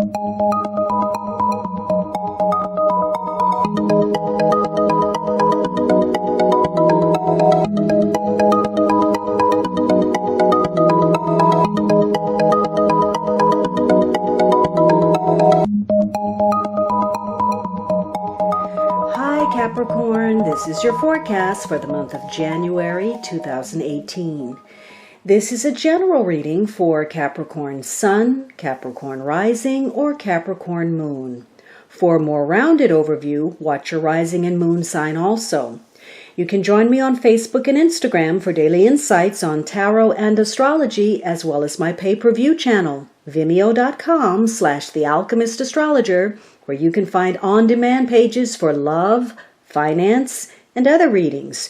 Capricorn, this is your forecast for the month of January 2018. This is a general reading for Capricorn Sun, Capricorn Rising, or Capricorn Moon. For a more rounded overview, watch your rising and moon sign also. You can join me on Facebook and Instagram for daily insights on tarot and astrology, as well as my pay-per-view channel, vimeo.com/thealchemistastrologer, where you can find on-demand pages for love, finance, and other readings.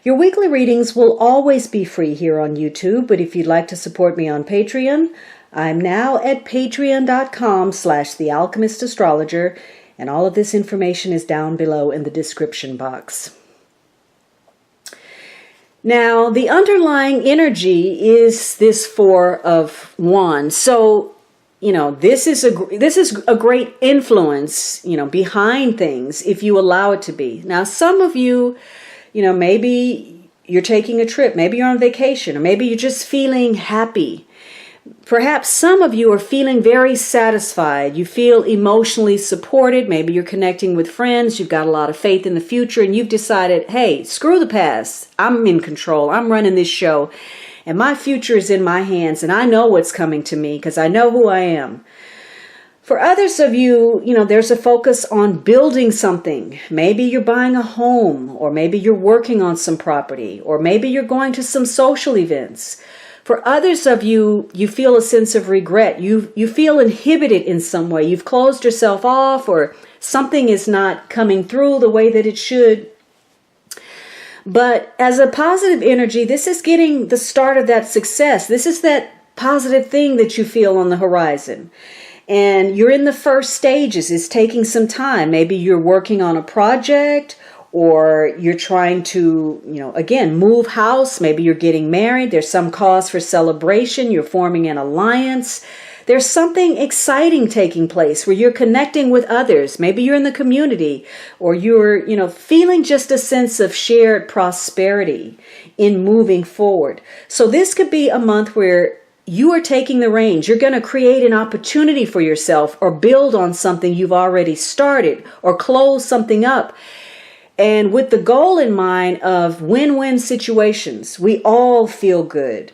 Your weekly readings will always be free here on YouTube, but if you'd like to support me on Patreon, I'm now at patreon.com/thealchemistastrologer, and all of this information is down below in the description box. Now, the underlying energy is this Four of Wands. So, this is a great influence, behind things if you allow it to be. Now, some of you, maybe you're taking a trip, maybe you're on vacation, or maybe you're just feeling happy. Perhaps some of you are feeling very satisfied. You feel emotionally supported. Maybe you're connecting with friends. You've got a lot of faith in the future, and you've decided, hey, screw the past. I'm in control. I'm running this show. And my future is in my hands, and I know what's coming to me because I know who I am. For others of you, there's a focus on building something. Maybe you're buying a home, or maybe you're working on some property, or maybe you're going to some social events. For others of you, you feel a sense of regret. You feel inhibited in some way. You've closed yourself off, or something is not coming through the way that it should. But as a positive energy, this is getting the start of that success. This is that positive thing that you feel on the horizon. And you're in the first stages. It's taking some time. Maybe you're working on a project, or you're trying to, again, move house. Maybe you're getting married. There's some cause for celebration. You're forming an alliance. There's something exciting taking place where you're connecting with others. Maybe you're in the community, or you're, feeling just a sense of shared prosperity in moving forward. So this could be a month where you are taking the reins. You're going to create an opportunity for yourself, or build on something you've already started, or close something up. And with the goal in mind of win-win situations, we all feel good.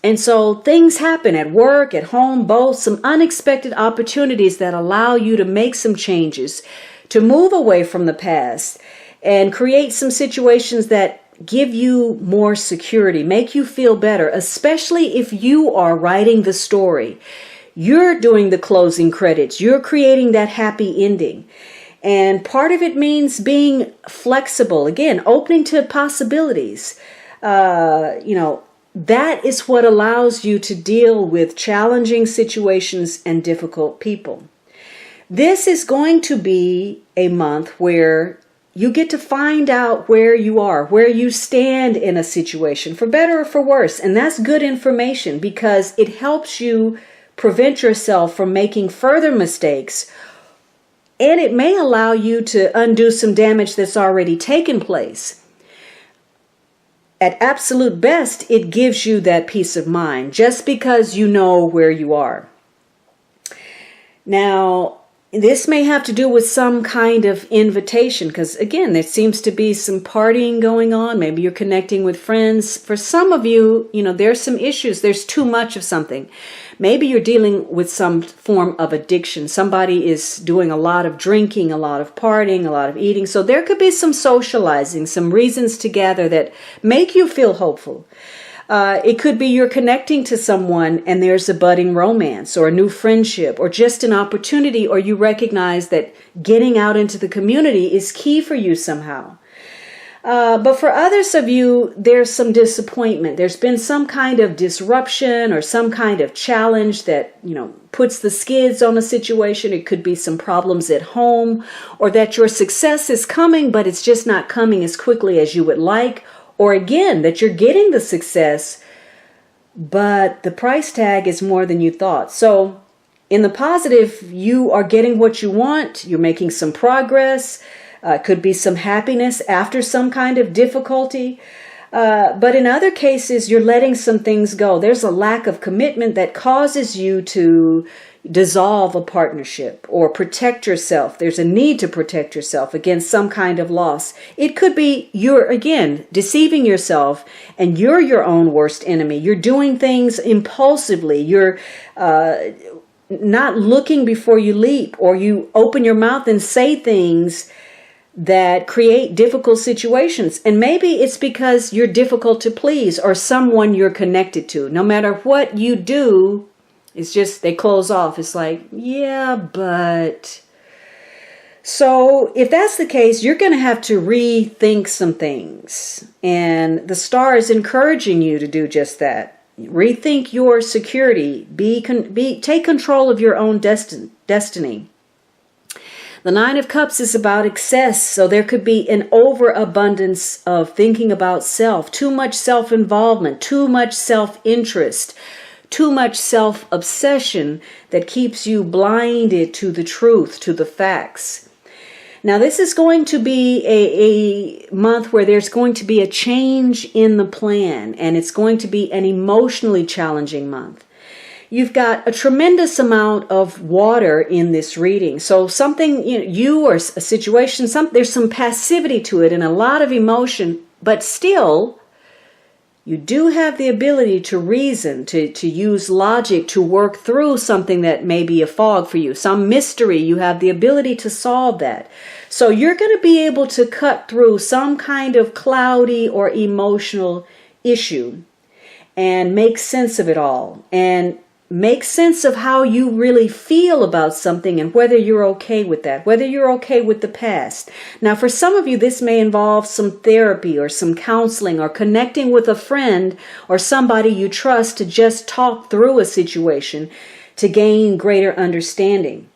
And so things happen at work, at home, both, some unexpected opportunities that allow you to make some changes, to move away from the past and create some situations that give you more security, make you feel better, especially if you are writing the story. You're doing the closing credits. You're creating that happy ending. And part of it means being flexible, again, opening to possibilities. That is what allows you to deal with challenging situations and difficult people. This is going to be a month where you get to find out where you are, where you stand in a situation, for better or for worse. And that's good information because it helps you prevent yourself from making further mistakes. And it may allow you to undo some damage that's already taken place. At absolute best, it gives you that peace of mind just because you know where you are. Now, this may have to do with some kind of invitation because, again, there seems to be some partying going on. Maybe you're connecting with friends. For some of you, there's some issues. There's too much of something. Maybe you're dealing with some form of addiction. Somebody is doing a lot of drinking, a lot of partying, a lot of eating. So there could be some socializing, some reasons to gather that make you feel hopeful. It could be you're connecting to someone and there's a budding romance or a new friendship or just an opportunity, or you recognize that getting out into the community is key for you somehow. But for others of you, there's some disappointment. There's been some kind of disruption or some kind of challenge that, puts the skids on a situation. It could be some problems at home, or that your success is coming, but it's just not coming as quickly as you would like. Or again, that you're getting the success, but the price tag is more than you thought. So In the positive, you are getting what you want. You're making some progress. Could be some happiness after some kind of difficulty. But in other cases, you're letting some things go. There's a lack of commitment that causes you to dissolve a partnership or protect yourself. There's a need to protect yourself against some kind of loss. It could be you're, again, deceiving yourself and you're your own worst enemy. You're doing things impulsively. You're not looking before you leap, or you open your mouth and say things that create difficult situations. And maybe it's because you're difficult to please or someone you're connected to. No matter what you do, it's just they close off. It's like, yeah, but... So if that's the case, you're going to have to rethink some things. And the star is encouraging you to do just that. Rethink your security. Take control of your own destiny. The Nine of Cups is about excess, so there could be an overabundance of thinking about self, too much self-involvement, too much self-interest, too much self-obsession that keeps you blinded to the truth, to the facts. Now, this is going to be a month where there's going to be a change in the plan, and it's going to be an emotionally challenging month. You've got a tremendous amount of water in this reading. So something, you or a situation, there's some passivity to it and a lot of emotion, but still, you do have the ability to reason, to use logic, to work through something that may be a fog for you. Some mystery, you have the ability to solve that. So you're going to be able to cut through some kind of cloudy or emotional issue and make sense of it all. And make sense of how you really feel about something and whether you're okay with that, whether you're okay with the past. Now, for some of you, this may involve some therapy or some counseling or connecting with a friend or somebody you trust to just talk through a situation to gain greater understanding.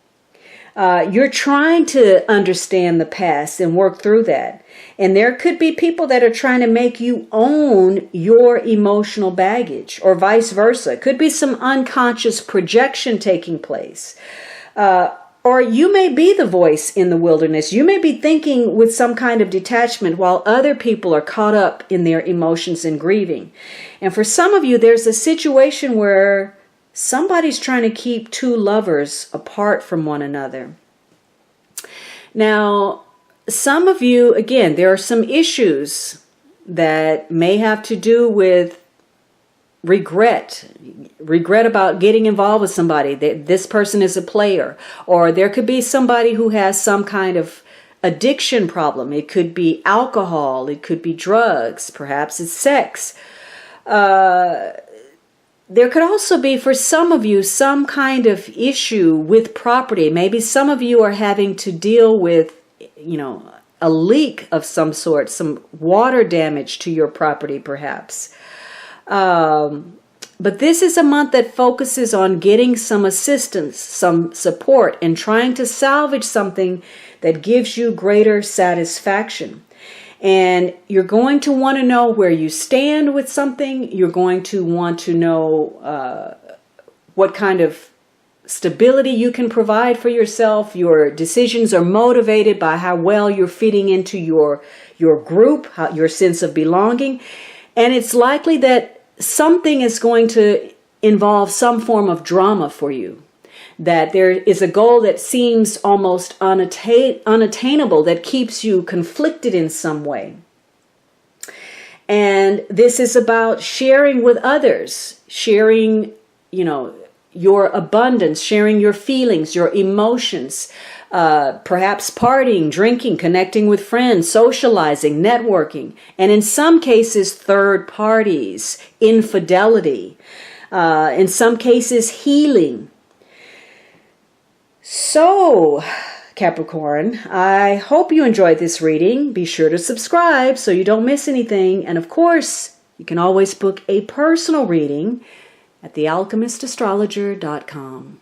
You're trying to understand the past and work through that. And there could be people that are trying to make you own your emotional baggage or vice versa. It could be some unconscious projection taking place. Or you may be the voice in the wilderness. You may be thinking with some kind of detachment while other people are caught up in their emotions and grieving. And for some of you, there's a situation where somebody's trying to keep two lovers apart from one another. Now, some of you, again, there are some issues that may have to do with regret about getting involved with somebody. This person is a player. Or there could be somebody who has some kind of addiction problem. It could be alcohol. It could be drugs. Perhaps it's sex. There could also be, for some of you, some kind of issue with property. Maybe some of you are having to deal with, a leak of some sort, some water damage to your property, perhaps. But this is a month that focuses on getting some assistance, some support, and trying to salvage something that gives you greater satisfaction. And you're going to want to know where you stand with something. You're going to want to know what kind of stability you can provide for yourself. Your decisions are motivated by how well you're fitting into your group, your sense of belonging. And it's likely that something is going to involve some form of drama for you. That there is a goal that seems almost unattainable, that keeps you conflicted in some way. And this is about sharing with others, sharing, your abundance, sharing your feelings, your emotions, perhaps partying, drinking, connecting with friends, socializing, networking, and in some cases, third parties, infidelity, in some cases, healing. So, Capricorn, I hope you enjoyed this reading. Be sure to subscribe so you don't miss anything. And of course, you can always book a personal reading at thealchemistastrologer.com.